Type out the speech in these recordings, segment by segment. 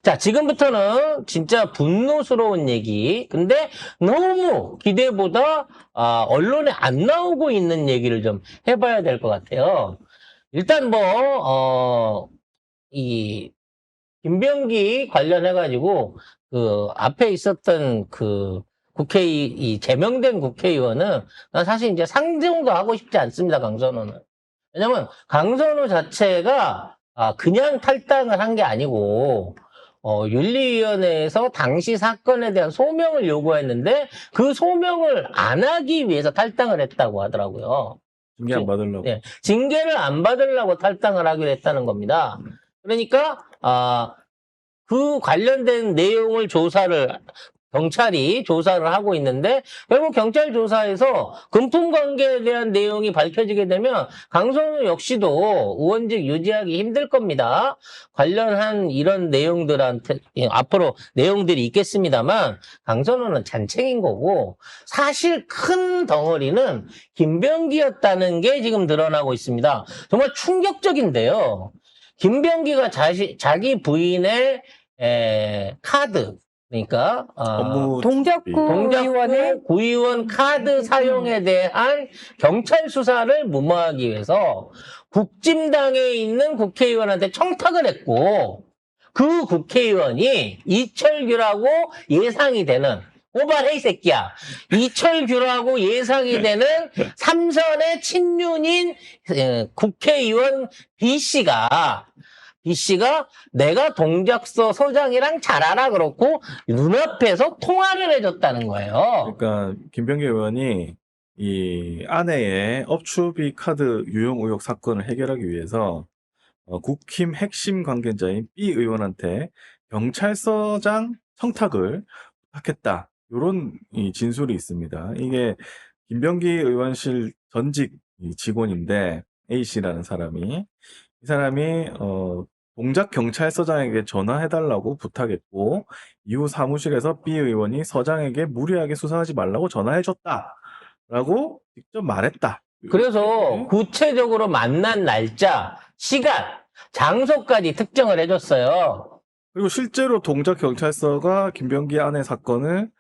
자, 지금부터는 진짜 분노스러운 얘기. 근데 너무 기대보다 언론에 안 나오고 있는 얘기를 좀 해봐야 될 것 같아요. 일단 이 김병기 관련해가지고 그 앞에 있었던 그 이 제명된 국회의원은 난 사실 이제 상정도 하고 싶지 않습니다. 강선호는. 왜냐면 강선호 자체가 그냥 탈당을 한 게 아니고 윤리위원회에서 당시 사건에 대한 소명을 요구했는데 그 소명을 안 하기 위해서 탈당을 했다고 하더라고요. 징계 안 받으려고. 네, 징계를 안 받으려고 탈당을 하기로 했다는 겁니다. 그러니까 그 관련된 내용을 경찰이 조사를 하고 있는데 결국 경찰 조사에서 금품 관계에 대한 내용이 밝혀지게 되면 강선우 역시도 의원직 유지하기 힘들 겁니다. 관련한 이런 내용들한테 앞으로 내용들이 있겠습니다만 강선우는 잔챙인 거고 사실 큰 덩어리는 김병기였다는 게 지금 드러나고 있습니다. 정말 충격적인데요. 김병기가 자기 부인의 카드, 그러니까 동작구 의원의 구의원 카드 사용에 대한 경찰 수사를 무마하기 위해서 국짐당에 있는 국회의원한테 청탁을 했고 그 국회의원이 이철규라고 예상이 되는 고발해 이 새끼야. 이철규라고 예상이 되는 삼선의 친윤인 국회의원 B씨가 내가 동작서 소장이랑 잘 알아 그렇고 눈앞에서 통화를 해줬다는 거예요. 그러니까 김병기 의원이 이 아내의 업추비 카드 유용 의혹 사건을 해결하기 위해서 국힘 핵심 관계자인 B 의원한테 경찰서장 청탁을 부탁했다. 이런 진술이 있습니다. 이게 김병기 의원실 전직 직원인데 A씨라는 사람이 이 사람이 동작 경찰서장에게 전화해달라고 부탁했고 이후 사무실에서 B 의원이 서장에게 무리하게 수사하지 말라고 전화해줬다라고 직접 말했다. 그래서 구체적으로 만난 날짜, 시간, 장소까지 특정을 해줬어요. 그리고 실제로 동작 경찰서가 김병기 아내 사건을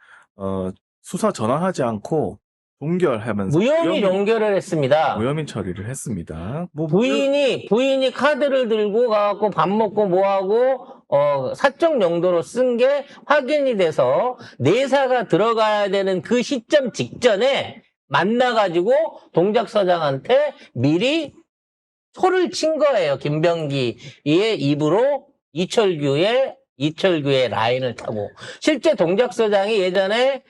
수사 전환하지 않고 종결하면서 무혐의 종결을 했습니다. 무혐의 처리를 했습니다. 부인이 카드를 들고 가갖고 밥 먹고 뭐하고 사적 용도로 쓴 게 확인이 돼서 내사가 들어가야 되는 그 시점 직전에 만나가지고 동작서장한테 미리 소를 친 거예요. 김병기의 입으로 이철규의 라인을 타고. 실제 동작서장이 예전에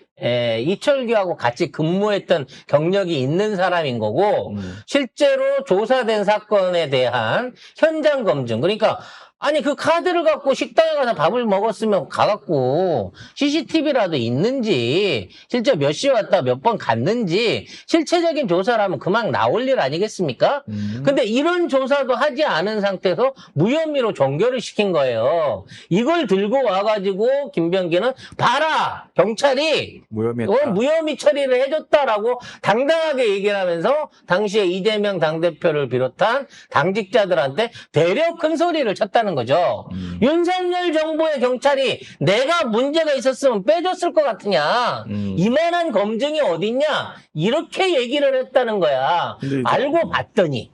이철규하고 같이 근무했던 경력이 있는 사람인 거고 실제로 조사된 사건에 대한 현장 검증. 그러니까 아니 그 카드를 갖고 식당에 가서 밥을 먹었으면 가갖고 CCTV라도 있는지 실제 몇 시에 왔다 몇 번 갔는지 실체적인 조사라면 그만 나올 일 아니겠습니까? 근데 이런 조사도 하지 않은 상태에서 무혐의로 종결을 시킨 거예요. 이걸 들고 와가지고 김병기는 봐라 경찰이 무혐의 처리를 해줬다라고 당당하게 얘기를 하면서 당시에 이재명 당대표를 비롯한 당직자들한테 대려 큰 소리를 쳤다는 거죠. 윤석열 정부의 경찰이 내가 문제가 있었으면 빼줬을 것 같으냐. 이만한 검증이 어딨냐. 이렇게 얘기를 했다는 거야. 알고 봤더니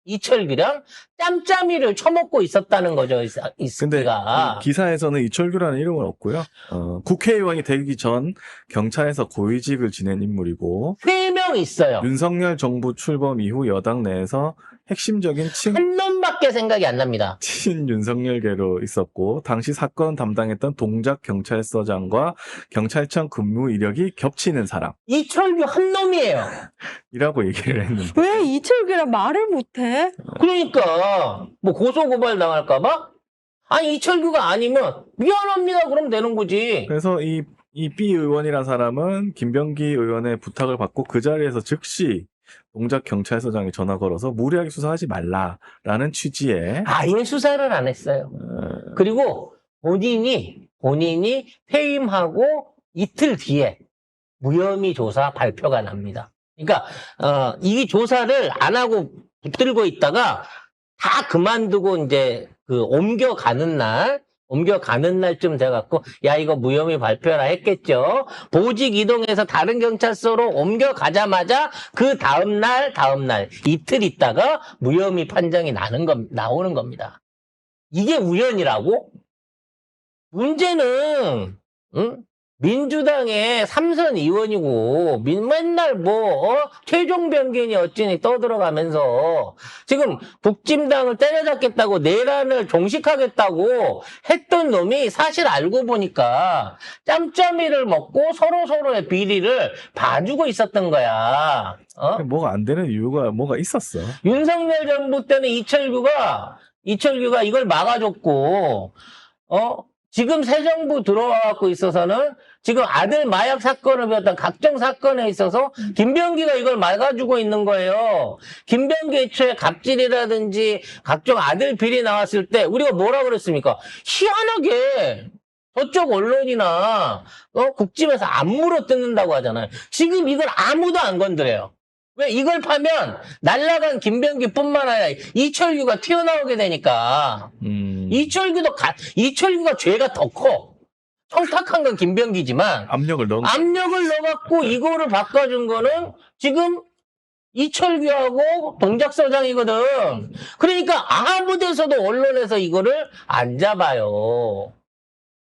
이철규랑 짬짬이를 처먹고 있었다는 거죠. 근데 기사에서는 이철규라는 이름은 없고요. 국회의원이 되기 전 경찰에서 고위직을 지낸 인물이고 3명 있어요. 윤석열 정부 출범 이후 여당 내에서 핵심적인 한 놈밖에 생각이 안 납니다. 친윤석열계로 있었고 당시 사건 담당했던 동작 경찰서장과 경찰청 근무 이력이 겹치는 사람. 이철규 한 놈이에요. 이라고 얘기를 했는데 왜 이철규랑 말을 못해? 그러니까 뭐 고소고발 당할까봐? 아니 이철규가 아니면 미안합니다 그럼 되는 거지. 그래서 이 B 의원이라는 사람은 김병기 의원의 부탁을 받고 그 자리에서 즉시 동작 경찰서장이 전화 걸어서 무리하게 수사하지 말라라는 취지의 아예 수사를 안 했어요. 그리고 본인이 퇴임하고 이틀 뒤에 무혐의 조사 발표가 납니다. 그러니까 이 조사를 안 하고 붙들고 있다가 다 그만두고 이제 옮겨가는 날 옮겨가는 날쯤 돼갖고 야 이거 무혐의 발표라 했겠죠. 보직 이동해서 다른 경찰서로 옮겨가자마자 그 다음날 이틀 있다가 무혐의 판정이 나오는 겁니다. 이게 우연이라고? 문제는 민주당의 3선 의원이고 맨날 최종 변경이 어찌니 떠들어가면서 지금 북진당을 때려잡겠다고 내란을 종식하겠다고 했던 놈이 사실 알고 보니까 짬짬이를 먹고 서로서로의 비리를 봐주고 있었던 거야. 뭐가 안 되는 이유가 뭐가 있었어. 윤석열 정부 때는 이철규가 이걸 막아줬고 지금 새 정부 들어와갖고 있어서는 지금 아들 마약 사건을 비롯한 각종 사건에 있어서 김병기가 이걸 막아주고 있는 거예요. 김병기 애초에 갑질이라든지 각종 아들 비리 나왔을 때 우리가 뭐라 그랬습니까? 희한하게 저쪽 언론이나 국집에서 안 물어뜯는다고 하잖아요. 지금 이걸 아무도 안 건드려요. 왜? 이걸 파면 날라간 김병기뿐만 아니라 이철규가 튀어나오게 되니까. 이철규가 죄가 더 커. 청탁한 건 김병기지만 압력을 넣어갖고 이거를 바꿔준 거는 지금 이철규하고 동작서장이거든. 그러니까 아무 데서도 언론에서 이거를 안 잡아요.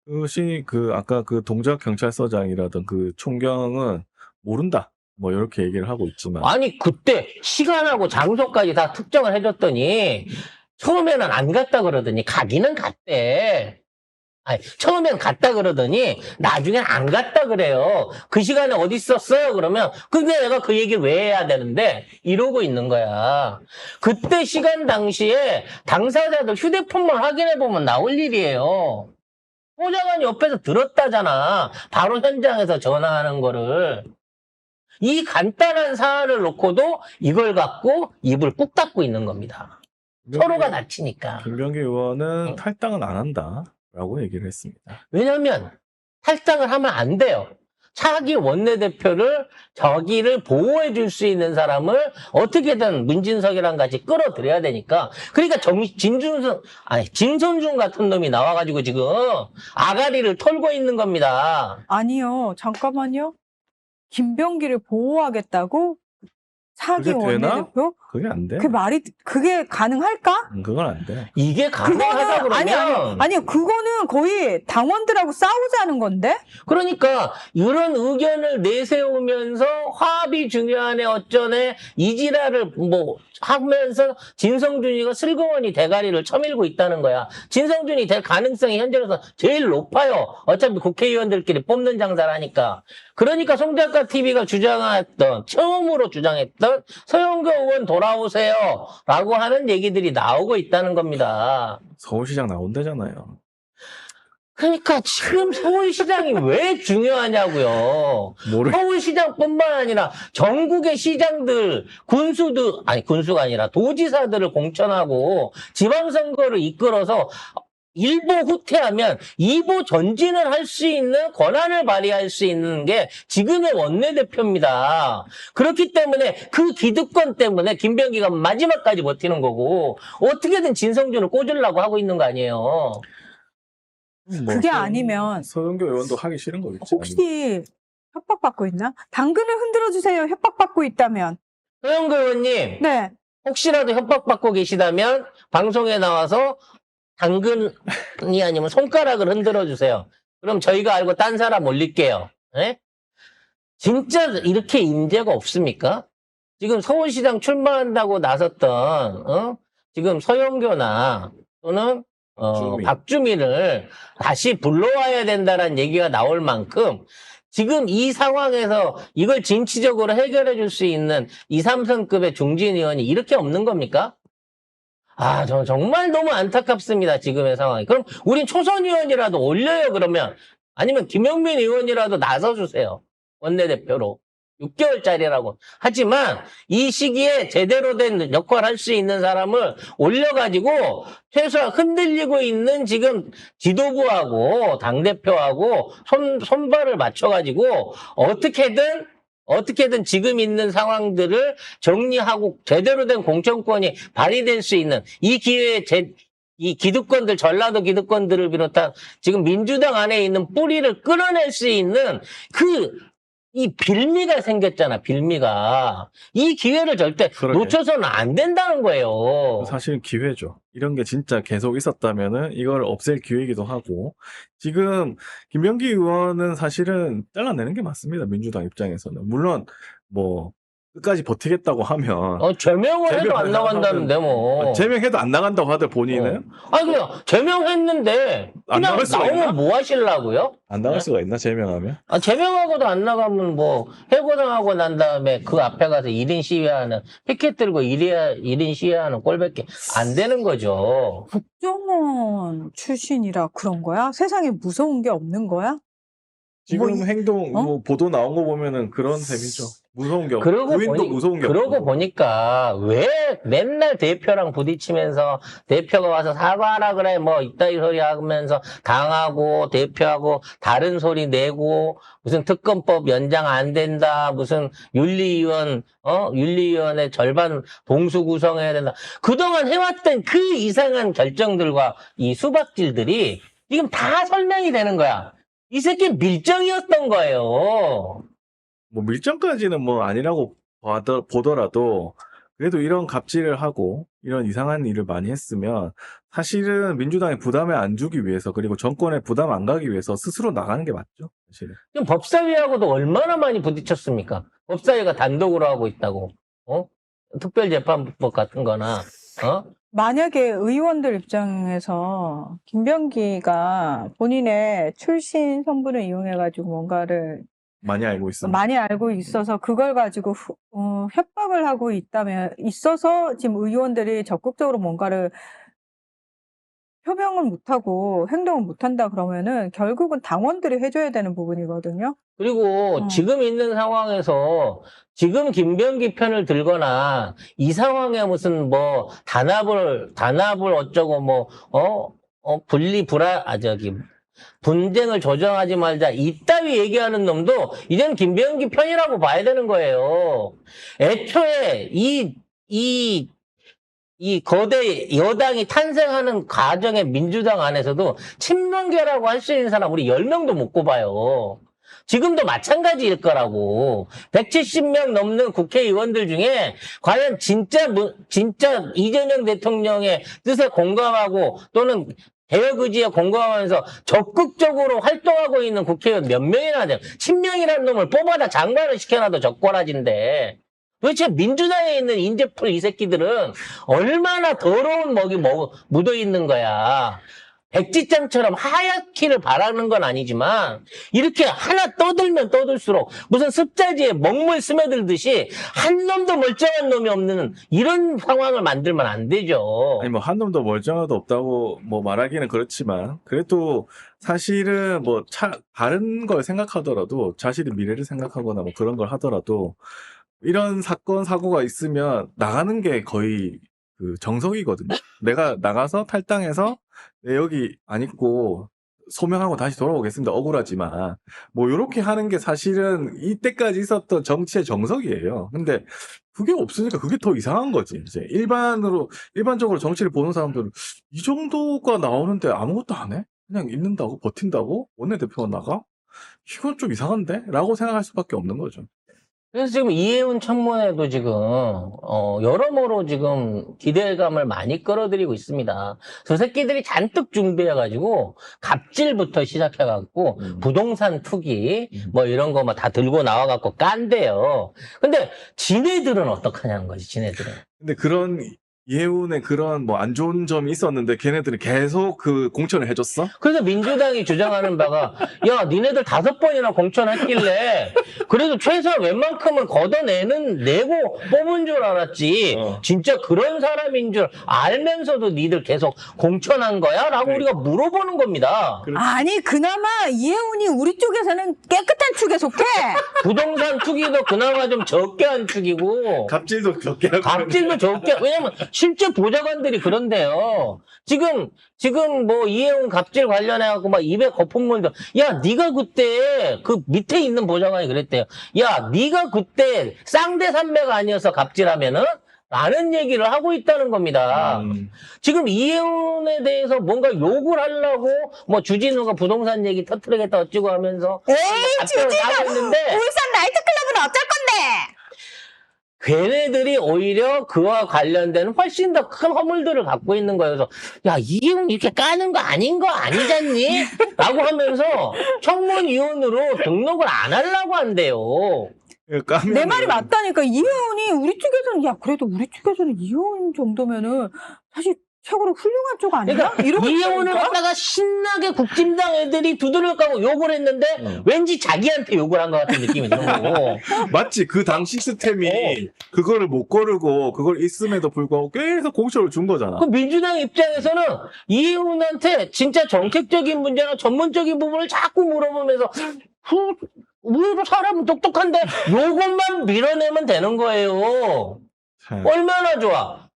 그것이 아까 그 동작경찰서장이라던 그 총경은 모른다. 뭐 이렇게 얘기를 하고 있지만 아니 그때 시간하고 장소까지 다 특정을 해줬더니 처음에는 안 갔다 그러더니 가기는 갔대. 아니, 처음엔 갔다 그러더니 나중엔 안 갔다 그래요. 그 시간에 어디 있었어요? 그러면 근데 내가 그 얘기를 왜 해야 되는데 이러고 있는 거야. 그때 시간 당시에 당사자들 휴대폰만 확인해보면 나올 일이에요. 보좌관이 옆에서 들었다잖아. 바로 현장에서 전화하는 거를. 이 간단한 사안을 놓고도 이걸 갖고 입을 꾹 닫고 있는 겁니다. 서로가 다치니까. 김병기 의원은 탈당은 안 한다라고 얘기를 했습니다. 왜냐하면 탈당을 하면 안 돼요. 차기 원내대표를 저기를 보호해 줄 수 있는 사람을 어떻게든 문진석이랑 같이 끌어들여야 되니까. 그러니까 진선준 같은 놈이 나와가지고 지금 아가리를 털고 있는 겁니다. 아니요, 잠깐만요. 김병기를 보호하겠다고? 차기 그게 되나? 원내대표? 그게 안 돼. 그게 가능할까? 그건 안 돼. 이게 가능하다 그러면 아니요, 그거는 거의 당원들하고 싸우자는 건데? 그러니까 이런 의견을 내세우면서 화합이 중요하네 어쩌네 이지라를 하면서 진성준이가 슬그머니 대가리를 쳐밀고 있다는 거야. 진성준이 될 가능성이 현재로서 제일 높아요. 어차피 국회의원들끼리 뽑는 장사를 하니까. 그러니까 송작가 TV가 처음으로 주장했던 서영교 의원 돌아오세요 라고 하는 얘기들이 나오고 있다는 겁니다. 서울시장 나온다잖아요. 그러니까 지금 서울시장이 왜 중요하냐고요. 서울시장뿐만 아니라 전국의 시장들, 군수가 아니라 도지사들을 공천하고 지방선거를 이끌어서 1보 후퇴하면 2보 전진을 할 수 있는 권한을 발휘할 수 있는 게 지금의 원내대표입니다. 그렇기 때문에 그 기득권 때문에 김병기가 마지막까지 버티는 거고 어떻게든 진성준을 꽂으려고 하고 있는 거 아니에요. 그게 아니면 서영교 의원도 하기 싫은 거겠지. 혹시 협박받고 있나? 당근을 흔들어주세요. 협박받고 있다면. 서영교 의원님. 네. 혹시라도 협박받고 계시다면 방송에 나와서 당근이 아니면 손가락을 흔들어 주세요. 그럼 저희가 알고 딴 사람 올릴게요. 네? 진짜 이렇게 인재가 없습니까? 지금 서울시장 출마한다고 나섰던 지금 서영교나 또는 박주민을 다시 불러와야 된다는 얘기가 나올 만큼 지금 이 상황에서 이걸 진취적으로 해결해 줄 수 있는 2, 3선급의 중진 의원이 이렇게 없는 겁니까? 저 정말 너무 안타깝습니다. 지금의 상황이. 그럼 우린 초선 의원이라도 올려요, 그러면. 아니면 김영민 의원이라도 나서주세요. 원내대표로. 6개월짜리라고. 하지만 이 시기에 제대로 된 역할을 할 수 있는 사람을 올려가지고 최소한 흔들리고 있는 지금 지도부하고 당대표하고 손발을 맞춰가지고 어떻게든 지금 있는 상황들을 정리하고 제대로 된 공천권이 발휘될 수 있는 이 기회에 이 기득권들, 전라도 기득권들을 비롯한 지금 민주당 안에 있는 뿌리를 끌어낼 수 있는 이 빌미가 생겼잖아, 빌미가. 이 기회를 절대 그러게. 놓쳐서는 안 된다는 거예요. 사실은 기회죠. 이런 게 진짜 계속 있었다면은 이걸 없앨 기회이기도 하고, 지금 김병기 의원은 사실은 잘라내는 게 맞습니다. 민주당 입장에서는. 물론 뭐 끝까지 버티겠다고 하면 제명을 해도 안 제명을 나간다는데, 뭐. 제명해도 안 나간다고 하더라도 본인은 아니, 그냥 제명했는데, 안 그냥 나갈 수가 있나? 나오면 뭐 하시려고요? 안 나갈 수가 있나, 제명하면? 제명하고도 안 나가면 뭐, 해고당하고 난 다음에 그 앞에 가서 1인 시위하는, 피켓 들고 1인 시위하는 꼴밖에 안 되는 거죠. 국정원 출신이라 그런 거야? 세상에 무서운 게 없는 거야? 지금 뭐 행동, 어? 뭐 보도 나온 거 보면은 그런 셈이죠. 무서운 게 없고, 그러고 부인도 무서운 게 그러고 없고. 보니까 왜 맨날 대표랑 부딪히면서 대표가 와서 사과하라 그래 뭐 이따위 소리 하면서 당하고 대표하고 다른 소리 내고 무슨 특검법 연장 안 된다 무슨 윤리위원회 절반 봉수 구성해야 된다 그동안 해왔던 그 이상한 결정들과 이 수박질들이 지금 다 설명이 되는 거야. 이 새끼 밀정이었던 거예요. 뭐 밀정까지는 뭐 아니라고 보더라도 그래도 이런 갑질을 하고 이런 이상한 일을 많이 했으면 사실은 민주당에 부담을 안 주기 위해서 그리고 정권에 부담 안 가기 위해서 스스로 나가는 게 맞죠. 사실은. 지금 법사위하고도 얼마나 많이 부딪혔습니까? 법사위가 단독으로 하고 있다고. 특별재판법 같은 거나, 만약에 의원들 입장에서 김병기가 본인의 출신 성분을 이용해가지고 뭔가를 많이 알고 있습니다. 많이 알고 있어서 그걸 가지고 협박을 하고 있어서 지금 의원들이 적극적으로 뭔가를 표명을 못하고 행동을 못한다 그러면은 결국은 당원들이 해줘야 되는 부분이거든요. 그리고 지금 있는 상황에서 지금 김병기 편을 들거나 이 상황에 무슨 뭐 단합을 어쩌고 분쟁을 조정하지 말자 이따위 얘기하는 놈도 이제는 김병기 편이라고 봐야 되는 거예요. 애초에 이 거대 여당이 탄생하는 과정의 민주당 안에서도 친명계라고 할 수 있는 사람 우리 10명도 못 꼽아요. 지금도 마찬가지일 거라고. 170명 넘는 국회의원들 중에 과연 진짜 이재명 대통령의 뜻에 공감하고 또는 개혁 의지에 공감하면서 적극적으로 활동하고 있는 국회의원 몇 명이나 돼요. 친명이라는 놈을 뽑아다 장관을 시켜놔도 적고라진데 도대체 민주당에 있는 인재풀 이 새끼들은 얼마나 더러운 먹이 묻어 있는 거야. 백지장처럼 하얗기를 바라는 건 아니지만 이렇게 하나 떠들면 떠들수록 무슨 습자지에 먹물 스며들듯이 한 놈도 멀쩡한 놈이 없는 이런 상황을 만들면 안 되죠. 아니 뭐 한 놈도 멀쩡하도 없다고 뭐 말하기는 그렇지만 그래도 사실은 뭐 다른 걸 생각하더라도 자신의 미래를 생각하거나 뭐 그런 걸 하더라도 이런 사건 사고가 있으면 나가는 게 거의 그 정석이거든요. 내가 나가서 탈당해서 여기 안 있고 소명하고 다시 돌아오겠습니다. 억울하지만 뭐 이렇게 하는 게 사실은 이때까지 있었던 정치의 정석이에요. 근데 그게 없으니까 그게 더 이상한 거지. 이제 일반적으로 정치를 보는 사람들은 이 정도가 나오는데 아무것도 안 해? 그냥 있는다고 버틴다고 원내대표가 나가? 이건 좀 이상한데? 라고 생각할 수밖에 없는 거죠. 그래서 지금 이해운 청문회도 지금 여러모로 지금 기대감을 많이 끌어들이고 있습니다. 저 새끼들이 잔뜩 준비해가지고 갑질부터 시작해갖고 부동산 투기 뭐 이런 거 다 들고 나와갖고 깐대요. 근데 지네들은 어떡하냐는 거지, 지네들은. 근데 그런 이해운의 그런 뭐 안 좋은 점이 있었는데 걔네들은 계속 그 공천을 해줬어? 그래서 민주당이 주장하는 바가 야 니네들 5번이나 공천했길래 그래도 최소한 웬만큼은 내고 뽑은 줄 알았지 진짜 그런 사람인 줄 알면서도 니들 계속 공천한 거야? 라고 우리가 물어보는 겁니다. 아니 그나마 이혜훈이 우리 쪽에서는 깨끗한 축에 속해. 부동산 투기도 그나마 좀 적게 한 축이고 갑질도 적게 하고 갑질도 적게 왜냐면 실제 보좌관들이 그런데요. 지금 뭐 이해운 갑질 관련해갖고 막 입에 거품물도 야 네가 그때 그 밑에 있는 보좌관이 그랬대요. 야 네가 그때 쌍대 산매가 아니어서 갑질하면은 라는 얘기를 하고 있다는 겁니다. 음. 지금 이혜훈에 대해서 뭔가 욕을 하려고 뭐 주진우가 부동산 얘기 터뜨리겠다 어찌고 하면서 에이, 답변을 하고 있는데 울산 나이트클럽은 어쩔 건데? 걔네들이 오히려 그와 관련된 훨씬 더 큰 허물들을 갖고 있는 거예요. 그래서 야 이혜훈 이렇게 까는 거 아닌 거 아니잖니? 라고 하면서 청문위원으로 등록을 안 하려고 한대요. 내 말이 맞다니까. 이혜훈이 우리 쪽에서는, 야, 그래도 우리 쪽에서는 이혜훈 정도면은 사실 최고로 훌륭한 쪽 아니야? 그러니까 이러고 이혜훈을 있다니까? 갖다가 신나게 국진당 애들이 두드려 까고 욕을 했는데 왠지 자기한테 욕을 한 것 같은 느낌이 드는 거고. 맞지. 그 당 시스템이 그거를 못 거르고 그걸 있음에도 불구하고 계속 공천을 준 거잖아. 그 민주당 입장에서는 이혜훈한테 진짜 정책적인 문제나 전문적인 부분을 자꾸 물어보면서 우리 사람은 똑똑한데 요것만 밀어내면 되는 거예요. 얼마나 좋아.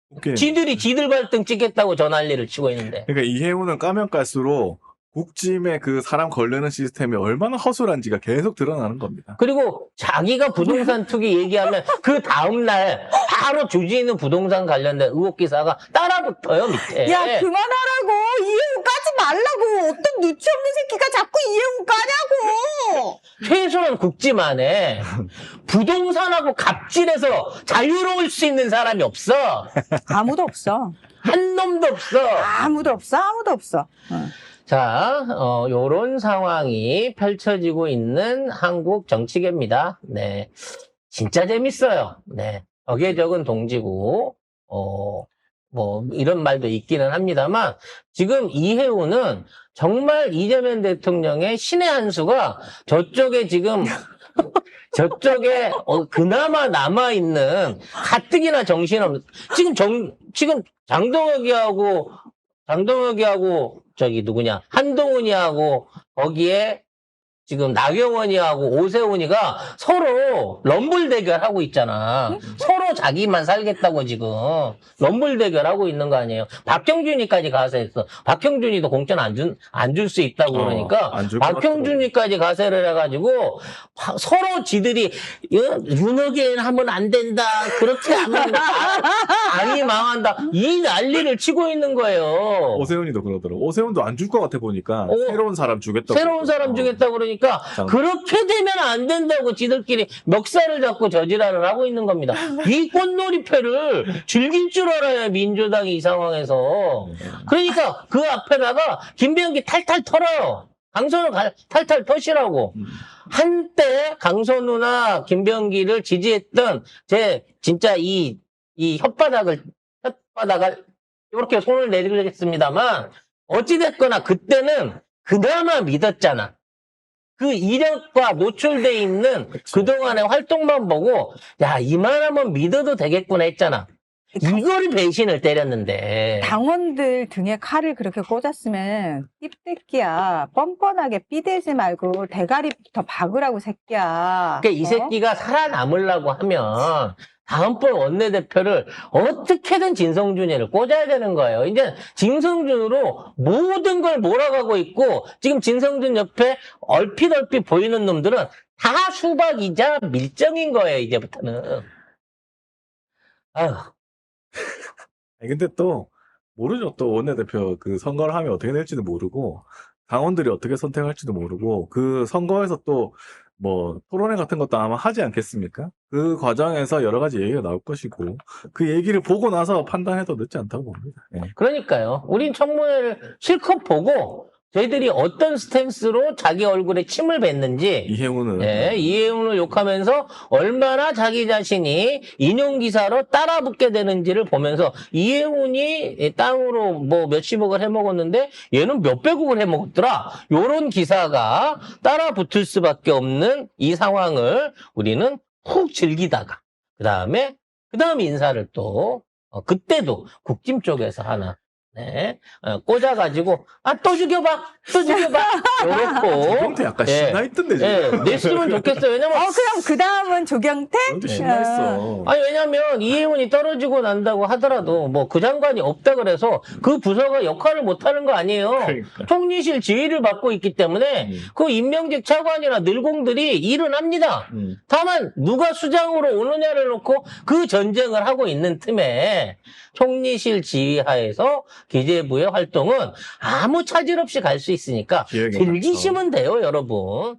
오케이. 지들이 지들 발등 찍겠다고 저 난리를 치고 있는데. 그러니까 이혜훈은 까면 깔수록 국짐에 그 사람 걸르는 시스템이 얼마나 허술한지가 계속 드러나는 겁니다. 그리고 자기가 부동산 투기 얘기하면 그 다음날 바로 주진우 부동산 관련된 의혹 기사가 따라붙어요, 밑에. 야, 그만하라고. 이혜훈 까지 말라고. 어떤 눈치 없는 새끼가 자꾸 이혜훈 까냐고. 최소한 국지만에 부동산하고 갑질해서 자유로울 수 있는 사람이 없어. 아무도 없어. 한 놈도 없어. 아무도 없어. 아무도 없어. 응. 자, 요런 상황이 펼쳐지고 있는 한국 정치계입니다. 네. 진짜 재밌어요. 네. 적의적은 동지고, 뭐, 이런 말도 있기는 합니다만, 지금 이혜훈은 정말 이재명 대통령의 신의 한 수가 저쪽에 지금, 저쪽에 그나마 남아있는 가뜩이나 정신없는, 지금 장동혁이하고 저기 누구냐 한동훈이하고 거기에 지금 나경원이하고 오세훈이가 서로 럼블 대결하고 있잖아. 서로 자기만 살겠다고 지금 럼블 대결하고 있는 거 아니에요. 박형준이까지 가서 했어. 박형준이도 공천 안 줄 수 있다고 그러니까 안줄것 박형준이까지 가세를 해가지고 서로 지들이 윤호계는 하면 안 된다. 그렇게 하면 당이 망한다. 이 난리를 치고 있는 거예요. 오세훈이도 그러더라고. 오세훈도 안 줄 것 같아 보니까 새로운 사람 주겠다고. 새로운 사람 주겠다고 그러니까 그렇게 되면 안 된다고 지들끼리 멱살을 잡고 저지랄을 하고 있는 겁니다. 이 꽃놀이패를 즐길 줄 알아요, 민주당이 이 상황에서. 그러니까 그 앞에다가 김병기 탈탈 털어요. 강선우 탈탈 터시라고. 한때 강선우나 김병기를 지지했던 진짜 이 혓바닥을 이렇게 손을 내리겠습니다만 어찌됐거나 그때는 그나마 믿었잖아. 그 이력과 노출돼 있는 그동안의 활동만 보고 야 이만하면 믿어도 되겠구나 했잖아. 이거를 배신을 때렸는데. 당원들 등에 칼을 그렇게 꽂았으면 띠새끼야. 뻔뻔하게 삐대지 말고 대가리부터 박으라고 새끼야. 그러니까 이 새끼가 살아남으려고 하면 다음번 원내대표를 어떻게든 진성준이를 꽂아야 되는 거예요. 이제 진성준으로 모든 걸 몰아가고 있고 지금 진성준 옆에 얼핏 보이는 놈들은 다 수박이자 밀정인 거예요. 이제부터는. 아휴. 아니, 근데 또 모르죠. 또 원내대표 그 선거를 하면 어떻게 될지도 모르고 당원들이 어떻게 선택할지도 모르고 그 선거에서 또 뭐 토론회 같은 것도 아마 하지 않겠습니까? 그 과정에서 여러 가지 얘기가 나올 것이고 그 얘기를 보고 나서 판단해도 늦지 않다고 봅니다. 예. 그러니까요. 우린 청문회를 실컷 보고 저희들이 어떤 스탠스로 자기 얼굴에 침을 뱉는지 이혜훈은 이혜훈을 욕하면서 얼마나 자기 자신이 인용기사로 따라붙게 되는지를 보면서 이혜훈이 땅으로 뭐 몇십억을 해먹었는데 얘는 몇백억을 해먹었더라. 요런 기사가 따라붙을 수밖에 없는 이 상황을 우리는 훅 즐기다가 그 다음 인사를 또 그때도 국짐 쪽에서 하나 네, 꽂아가지고 또 죽여봐, 또 죽여봐. 요렇고. 조경태 약간 예. 신나있던데 지금. 냈으면 좋겠어요. 왜냐면 그럼 그 다음은 조경태? 조경태 신나있어. 아니 왜냐면 이혜훈이 떨어지고 난다고 하더라도 뭐 그 장관이 없다 그래서 그 부서가 역할을 못하는 거 아니에요. 그러니까. 총리실 지휘를 받고 있기 때문에 그 임명직 차관이나 늘공들이 일은 합니다. 다만 누가 수장으로 오느냐를 놓고 그 전쟁을 하고 있는 틈에 총리실 지휘하에서 기재부의 활동은 아무 차질 없이 갈 수 있으니까 기획에 즐기시면 돼요, 여러분.